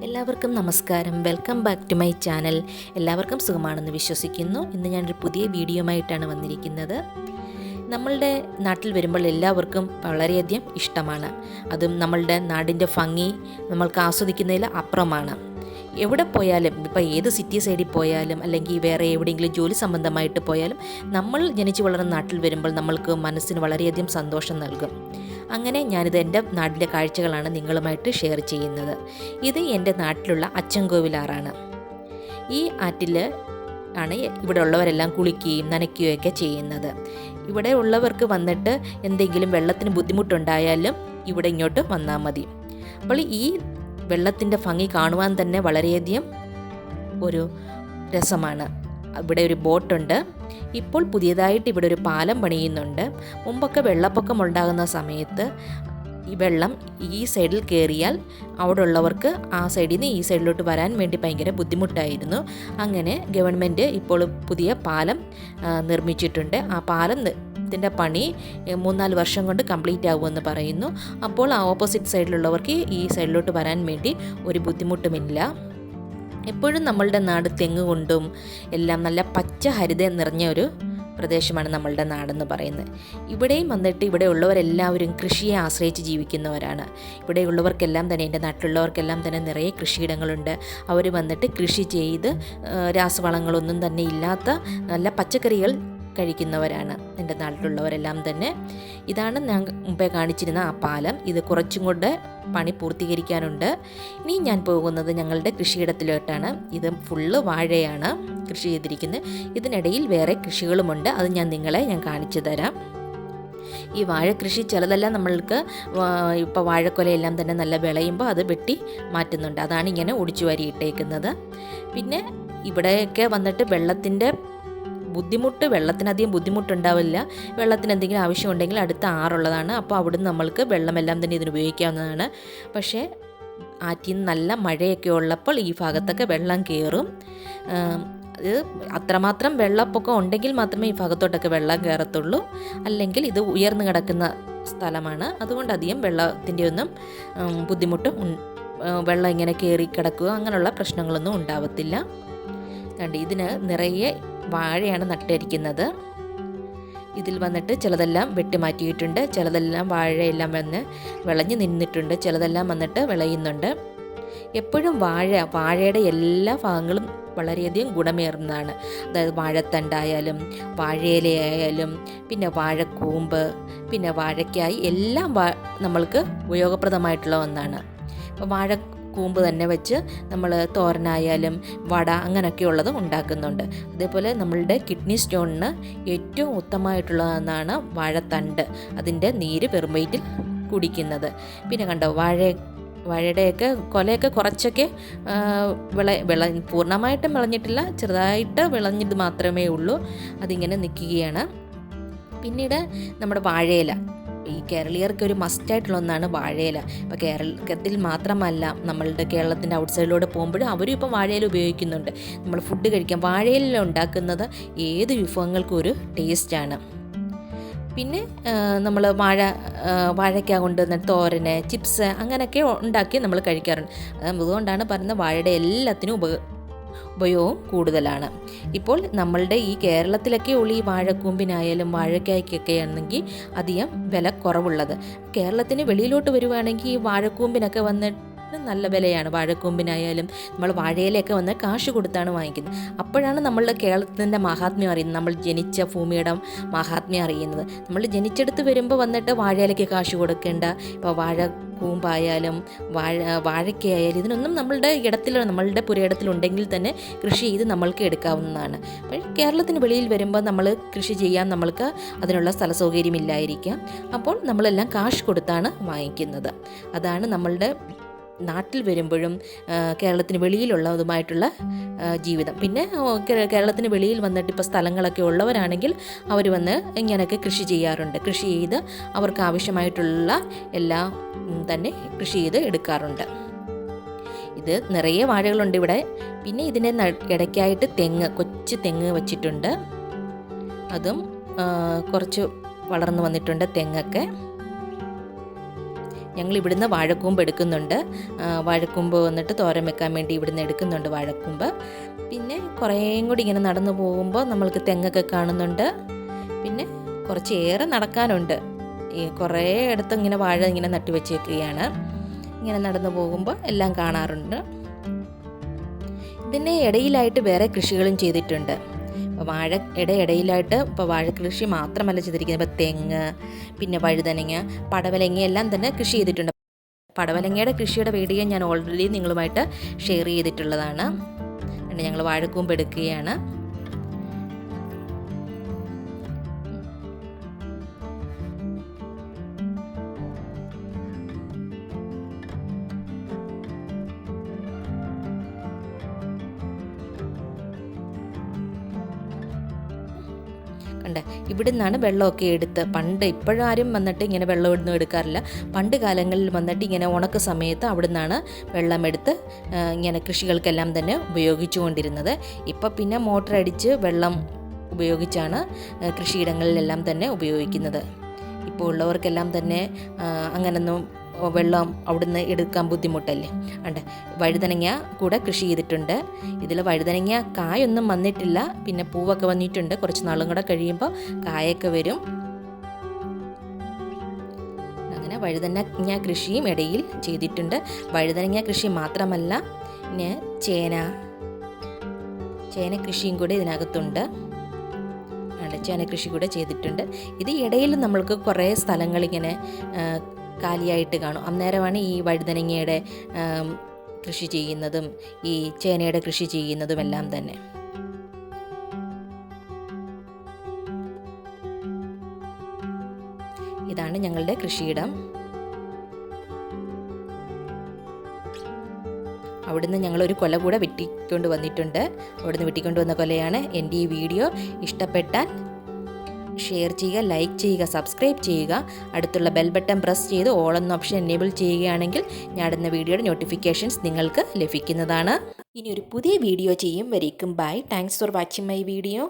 എല്ലാവർക്കും നമസ്കാരം. Welcome back to my channel. എല്ലാവർക്കും സുഖമാണെന്ന് വിശ്വസിക്കുന്നു. ഇന്ന് ഞാനൊരു പുതിയ വീഡിയോയുമായിട്ടാണ് വന്നിരിക്കുന്നത്. നമ്മളുടെ നാട്ടിൽ വരുമ്പോൾ എല്ലാവർക്കും വളരെയധികം ഇഷ്ടമാണ്. അതും നമ്മളുടെ നാടിൻ്റെ ഭംഗി നമ്മൾക്ക് ആസ്വദിക്കുന്നതിൽ അപ്പുറമാണ്. എവിടെ പോയാലും, ഇപ്പോൾ ഏത് സിറ്റി സൈഡിൽ പോയാലും അല്ലെങ്കിൽ വേറെ എവിടെയെങ്കിലും ജോലി സംബന്ധമായിട്ട് പോയാലും നമ്മൾ ജനിച്ചു വളർന്ന നാട്ടിൽ വരുമ്പോൾ നമ്മൾക്ക് മനസ്സിന് വളരെയധികം സന്തോഷം നൽകും. അങ്ങനെ ഞാനിത് എൻ്റെ നാട്ടിലെ കാഴ്ചകളാണ് നിങ്ങളുമായിട്ട് ഷെയർ ചെയ്യുന്നത്. ഇത് എൻ്റെ നാട്ടിലുള്ള അച്ചൻകോവിലാറാണ്. ഈ ആറ്റിൽ ആണ് ഇവിടെ ഉള്ളവരെല്ലാം കുളിക്കുകയും നനയ്ക്കുകയൊക്കെ ചെയ്യുന്നത്. ഇവിടെ ഉള്ളവർക്ക് വന്നിട്ട് എന്തെങ്കിലും വെള്ളത്തിന് ബുദ്ധിമുട്ടുണ്ടായാലും ഇവിടെ ഇങ്ങോട്ട് വന്നാൽ മതി. അപ്പോൾ ഈ വെള്ളത്തിൻ്റെ ഭംഗി കാണുവാൻ തന്നെ വളരെയധികം ഒരു രസമാണ്. ഇവിടെ ഒരു ബോട്ടുണ്ട്. ഇപ്പോൾ പുതിയതായിട്ട് ഇവിടെ ഒരു പാലം പണിയുന്നുണ്ട്. മുമ്പൊക്കെ വെള്ളപ്പൊക്കം ഉണ്ടാകുന്ന സമയത്ത് ഈ വെള്ളം ഈ സൈഡിൽ കയറിയാൽ അവിടെ ഉള്ളവർക്ക് ആ സൈഡിൽ നിന്ന് ഈ സൈഡിലോട്ട് വരാൻ വേണ്ടി ഭയങ്കര ബുദ്ധിമുട്ടായിരുന്നു. അങ്ങനെ ഗവൺമെൻറ് ഇപ്പോൾ പുതിയ പാലം നിർമ്മിച്ചിട്ടുണ്ട്. ആ പാലം ത്തിൻ്റെ പണി 3-4 വർഷം കൊണ്ട് കംപ്ലീറ്റ് ആകുമെന്ന് പറയുന്നു. അപ്പോൾ ആ ഓപ്പോസിറ്റ് സൈഡിലുള്ളവർക്ക് ഈ സൈഡിലോട്ട് വരാൻ വേണ്ടി ഒരു ബുദ്ധിമുട്ടുമില്ല. എപ്പോഴും നമ്മളുടെ നാട് തെങ്ങ് കൊണ്ടും എല്ലാം നല്ല പച്ച ഹരിത നിറഞ്ഞ ഒരു പ്രദേശമാണ് നമ്മളുടെ നാടെന്ന് പറയുന്നത്. ഇവിടെയും വന്നിട്ട് ഇവിടെ ഉള്ളവരെല്ലാവരും കൃഷിയെ ആശ്രയിച്ച് ജീവിക്കുന്നവരാണ്. ഇവിടെയുള്ളവർക്കെല്ലാം തന്നെ, എൻ്റെ നാട്ടിലുള്ളവർക്കെല്ലാം തന്നെ നിറയെ കൃഷിയിടങ്ങളുണ്ട്. അവർ വന്നിട്ട് കൃഷി ചെയ്ത് രാസവളങ്ങളൊന്നും തന്നെ ഇല്ലാത്ത നല്ല പച്ചക്കറികൾ കഴിക്കുന്നവരാണ് എൻ്റെ നാട്ടിലുള്ളവരെല്ലാം തന്നെ. ഇതാണ് ഞാൻ മുമ്പേ കാണിച്ചിരുന്ന ആ പാലം. ഇത് കുറച്ചും കൂടെ പണി പൂർത്തീകരിക്കാനുണ്ട്. ഇനി ഞാൻ പോകുന്നത് ഞങ്ങളുടെ കൃഷിയിടത്തിലോട്ടാണ്. ഇത് ഫുള്ള് വാഴയാണ് കൃഷി ചെയ്തിരിക്കുന്നത്. ഇതിനിടയിൽ വേറെ കൃഷികളുമുണ്ട്. അത് ഞാൻ കാണിച്ചു തരാം. ഈ വാഴ കൃഷി ചിലതെല്ലാം നമ്മൾക്ക് ഇപ്പോൾ വാഴക്കൊലയെല്ലാം തന്നെ നല്ല വിളയുമ്പോൾ അത് വെട്ടി മാറ്റുന്നുണ്ട്. അതാണ് ഇങ്ങനെ ഒടിച്ചു വാരിയിട്ടേക്കുന്നത്. പിന്നെ ഇവിടെയൊക്കെ വന്നിട്ട് വെള്ളത്തിനധികം ബുദ്ധിമുട്ടുണ്ടാവില്ല. വെള്ളത്തിന് എന്തെങ്കിലും ആവശ്യമുണ്ടെങ്കിൽ അടുത്ത ആറുള്ളതാണ്. അപ്പോൾ അവിടുന്ന് നമ്മൾക്ക് വെള്ളമെല്ലാം തന്നെ ഇതിന് ഉപയോഗിക്കാവുന്നതാണ്. പക്ഷേ ആറ്റിൽ നിന്ന് നല്ല മഴയൊക്കെ ഉള്ളപ്പോൾ ഈ ഭാഗത്തൊക്കെ വെള്ളം കയറും. ഇത് അത്രമാത്രം വെള്ളപ്പൊക്കം ഉണ്ടെങ്കിൽ മാത്രമേ ഈ ഭാഗത്തോട്ടൊക്കെ വെള്ളം കയറത്തുള്ളൂ. അല്ലെങ്കിൽ ഇത് ഉയർന്നു കിടക്കുന്ന സ്ഥലമാണ്. അതുകൊണ്ട് അധികം വെള്ളത്തിൻ്റെ ഒന്നും ബുദ്ധിമുട്ടും വെള്ളം ഇങ്ങനെ കയറി കിടക്കുക അങ്ങനെയുള്ള പ്രശ്നങ്ങളൊന്നും ഉണ്ടാവത്തില്ല. ഇതിന് നിറയെ വാഴയാണ് നട്ടിരിക്കുന്നത്. ഇതിൽ വന്നിട്ട് ചിലതെല്ലാം വെട്ടിമാറ്റിയിട്ടുണ്ട്. ചിലതെല്ലാം വാഴയെല്ലാം വന്ന് വിളഞ്ഞ് നിന്നിട്ടുണ്ട്. ചിലതെല്ലാം വന്നിട്ട് വിളയുന്നുണ്ട്. എപ്പോഴും വാഴയുടെ എല്ലാ ഭാഗങ്ങളും വളരെയധികം ഗുണമേറുന്നതാണ്. അതായത് വാഴത്തണ്ടായാലും വാഴയിലയായാലും പിന്നെ വാഴക്കൂമ്പ് പിന്നെ വാഴയ്ക്കായി എല്ലാം നമ്മൾക്ക് ഉപയോഗപ്രദമായിട്ടുള്ള ഒന്നാണ്. അപ്പോൾ കൂമ്പ് തന്നെ വെച്ച് നമ്മൾ തോരനായാലും വട അങ്ങനെയൊക്കെയുള്ളത് ഉണ്ടാക്കുന്നുണ്ട്. അതേപോലെ നമ്മളുടെ കിഡ്നി സ്റ്റോണിന് ഏറ്റവും ഉത്തമമായിട്ടുള്ളതെന്നാണ് വാഴത്തണ്ട്. അതിൻ്റെ നീര് വെറും വയറ്റിൽ കുടിക്കുന്നത്. പിന്നെ കണ്ടോ വാഴയുടെയൊക്കെ കൊലയൊക്കെ കുറച്ചൊക്കെ പൂർണ്ണമായിട്ടും വിളഞ്ഞിട്ടില്ല, ചെറുതായിട്ട് വിളഞ്ഞത് മാത്രമേ ഉള്ളൂ. അതിങ്ങനെ നിൽക്കുകയാണ്. പിന്നീട് നമ്മുടെ വാഴയില, ഈ കേരളീയർക്ക് ഒരു മസ്റ്റായിട്ടുള്ള ഒന്നാണ് വാഴയില. ഇപ്പോൾ കേരളത്തിൽ മാത്രമല്ല, നമ്മളുടെ കേരളത്തിൻ്റെ ഔട്ട് സൈഡിലൂടെ പോകുമ്പോഴും അവരും ഇപ്പം വാഴയില ഉപയോഗിക്കുന്നുണ്ട്. നമ്മൾ ഫുഡ് കഴിക്കാൻ വാഴയില ഉണ്ടാക്കുന്നത് ഏത് വിഭവങ്ങൾക്കും ഒരു ടേസ്റ്റാണ്. പിന്നെ നമ്മൾ വാഴയ്ക്ക കൊണ്ട് തോരന്, ചിപ്സ് അങ്ങനെയൊക്കെ ഉണ്ടാക്കി നമ്മൾ കഴിക്കാറുണ്ട്. അതുകൊണ്ടാണ് പറയുന്നത് വാഴയുടെ എല്ലാത്തിനും ഉപയോഗം കൂടുതലാണ്. ഇപ്പോൾ നമ്മളുടെ ഈ കേരളത്തിലൊക്കെ ഉള്ള ഈ വാഴക്കൂമ്പിനായാലും വാഴക്കായ്ക്കൊക്കെ ആണെങ്കിൽ അധികം വില കുറവുള്ളത്. കേരളത്തിന് വെളിയിലോട്ട് വരുവാണെങ്കിൽ ഈ വാഴക്കൂമ്പിനൊക്കെ വന്നിട്ട് നല്ല വിലയാണ്. വാഴക്കൂമ്പിനായാലും നമ്മൾ വാഴയിലൊക്കെ വന്ന് കാശ് കൊടുത്താണ് വാങ്ങിക്കുന്നത്. അപ്പോഴാണ് നമ്മളുടെ കേരളത്തിൻ്റെ മഹാത്മ്യം അറിയുന്നത്, നമ്മൾ ജനിച്ച ഭൂമിയുടെ മഹാത്മ്യം അറിയുന്നത്. നമ്മൾ ജനിച്ചെടുത്ത് വരുമ്പോൾ വന്നിട്ട് വാഴയിലയ്ക്ക് കാശ് കൊടുക്കേണ്ട. ഇപ്പോൾ കൂമ്പായാലും വാഴയ്ക്കായാലും ഇതിനൊന്നും നമ്മളുടെ പുരയിടത്തിലുണ്ടെങ്കിൽ തന്നെ കൃഷി ചെയ്ത് നമ്മൾക്ക് എടുക്കാവുന്നതാണ്. അപ്പോൾ കേരളത്തിന് വെളിയിൽ വരുമ്പോൾ നമ്മൾ കൃഷി ചെയ്യാൻ നമ്മൾക്ക് അതിനുള്ള സ്ഥല സൗകര്യമില്ലായിരിക്കാം. അപ്പോൾ നമ്മളെല്ലാം കാശ് കൊടുത്താണ് വാങ്ങിക്കുന്നത്. അതാണ് നമ്മളുടെ നാട്ടിൽ വരുമ്പോഴും കേരളത്തിന് വെളിയിലുള്ളതുമായിട്ടുള്ള ജീവിതം. പിന്നെ കേരളത്തിന് വെളിയിൽ വന്നിട്ട് ഇപ്പോൾ സ്ഥലങ്ങളൊക്കെ ഉള്ളവരാണെങ്കിൽ അവർ വന്ന് ഇങ്ങനെയൊക്കെ കൃഷി ചെയ്യാറുണ്ട്. കൃഷി ചെയ്ത് അവർക്ക് ആവശ്യമായിട്ടുള്ള എല്ലാം തന്നെ കൃഷി ചെയ്ത് എടുക്കാറുണ്ട്. ഇത് നിറയെ വാഴകളുണ്ട് ഇവിടെ. പിന്നെ ഇതിൻ്റെ ഇടയ്ക്കായിട്ട് കൊച്ചു തെങ്ങ് വച്ചിട്ടുണ്ട്. അതും കുറച്ച് വളർന്നു വന്നിട്ടുണ്ട് തെങ്ങൊക്കെ. ഞങ്ങൾ ഇവിടുന്ന് വാഴക്കൂമ്പ് എടുക്കുന്നുണ്ട്. വാഴക്കൂമ്പ് വന്നിട്ട് തോരൻ വെക്കാൻ വേണ്ടി ഇവിടുന്ന് എടുക്കുന്നുണ്ട് വാഴക്കൂമ്പ്. പിന്നെ കുറേയും കൂടി ഇങ്ങനെ നടന്നു പോകുമ്പോൾ നമ്മൾക്ക് തെങ്ങൊക്കെ കാണുന്നുണ്ട്. പിന്നെ കുറച്ചേറെ നടക്കാനുണ്ട്. കുറേ ഇടത്ത് ഇങ്ങനെ വാഴ ഇങ്ങനെ നട്ടു വെച്ചേക്കുകയാണ്. ഇങ്ങനെ നടന്നു പോകുമ്പോൾ എല്ലാം കാണാറുണ്ട്. ഇതിൻ്റെ ഇടയിലായിട്ട് വേറെ കൃഷികളും ചെയ്തിട്ടുണ്ട്. ഇപ്പോൾ വാഴയുടെ ഇടയിലായിട്ട് ഇപ്പോൾ വാഴ കൃഷി മാത്രമല്ല ചെയ്തിരിക്കുന്നത്. ഇപ്പോൾ തെങ്ങ്, പിന്നെ വഴുതനങ്ങ, പടവലങ്ങ എല്ലാം തന്നെ കൃഷി ചെയ്തിട്ടുണ്ട്. പടവലങ്ങയുടെ കൃഷിയുടെ വീഡിയോ ഞാൻ ഓൾറെഡി നിങ്ങളുമായിട്ട് ഷെയർ ചെയ്തിട്ടുള്ളതാണ്. ഞങ്ങൾ വാഴക്കൂമ്പ് എടുക്കുകയാണ്. കണ്ടേ, ഇവിടെ നിന്നാണ് വെള്ളമൊക്കെ എടുത്ത് ഇപ്പോഴും ആരും വന്നിട്ട് ഇങ്ങനെ വെള്ളം ഒന്നും എടുക്കാറില്ല. പണ്ട് കാലങ്ങളിൽ വന്നിട്ട് ഇങ്ങനെ ഉണക്ക സമയത്ത് അവിടെ നിന്നാണ് വെള്ളമെടുത്ത് ഇങ്ങനെ കൃഷികൾക്കെല്ലാം തന്നെ ഉപയോഗിച്ചുകൊണ്ടിരുന്നത്. ഇപ്പോൾ പിന്നെ മോട്ടർ അടിച്ച് വെള്ളം ഉപയോഗിച്ചാണ് കൃഷിയിടങ്ങളിലെല്ലാം തന്നെ ഉപയോഗിക്കുന്നത്. ഇപ്പോൾ ഉള്ളവർക്കെല്ലാം തന്നെ അങ്ങനൊന്നും വെള്ളം അവിടുന്ന് എടുക്കാൻ ബുദ്ധിമുട്ടല്ലേ. ഉണ്ട്, വഴുതനങ്ങ കൂടെ കൃഷി ചെയ്തിട്ടുണ്ട്. ഇതിൽ വഴുതനങ്ങ കായൊന്നും വന്നിട്ടില്ല, പിന്നെ പൂവൊക്കെ വന്നിട്ടുണ്ട്. കുറച്ച് നാളും കൂടെ കഴിയുമ്പോൾ കായൊക്കെ വരും. അങ്ങനെ വഴുതനങ്ങ കൃഷിയും ഇടയിൽ ചെയ്തിട്ടുണ്ട്. വഴുതനങ്ങ കൃഷി മാത്രമല്ല, പിന്നെ ചേന കൃഷിയും കൂടെ ഇതിനകത്തുണ്ട്. ചേന കൃഷി കൂടെ ചെയ്തിട്ടുണ്ട്. ഇത് ഇടയിൽ നമ്മൾക്ക് കുറേ സ്ഥലങ്ങളിങ്ങനെ കാലിയായിട്ട് കാണും. അന്നേരമാണ് ഈ വഴുതനങ്ങയുടെ കൃഷി ചെയ്യുന്നതും ഈ ചേനയുടെ കൃഷി ചെയ്യുന്നതും എല്ലാം തന്നെ. ഇതാണ് ഞങ്ങളുടെ കൃഷിയിടം. അവിടുന്ന് ഞങ്ങളൊരു കൊല കൂടെ വെട്ടിക്കൊണ്ട് വന്നിട്ടുണ്ട്. അവിടുന്ന് വെട്ടിക്കൊണ്ട് വന്ന കൊലയാണ്. എൻ്റെ ഈ വീഡിയോ ഇഷ്ടപ്പെട്ടാൽ ഷെയർ ചെയ്യുക, ലൈക്ക് ചെയ്യുക, സബ്സ്ക്രൈബ് ചെയ്യുക. അടുത്തുള്ള ബെൽ ബട്ടൺ പ്രസ് ചെയ്ത് ഓൾ എന്ന ഓപ്ഷൻ എനേബിൾ ചെയ്യുകയാണെങ്കിൽ ഞാൻ ഇടുന്ന വീഡിയോയുടെ നോട്ടിഫിക്കേഷൻസ് നിങ്ങൾക്ക് ലഭിക്കുന്നതാണ്. ഇനി ഒരു പുതിയ വീഡിയോ ചെയ്യും വരേക്കും bye. Thanks for watching my video.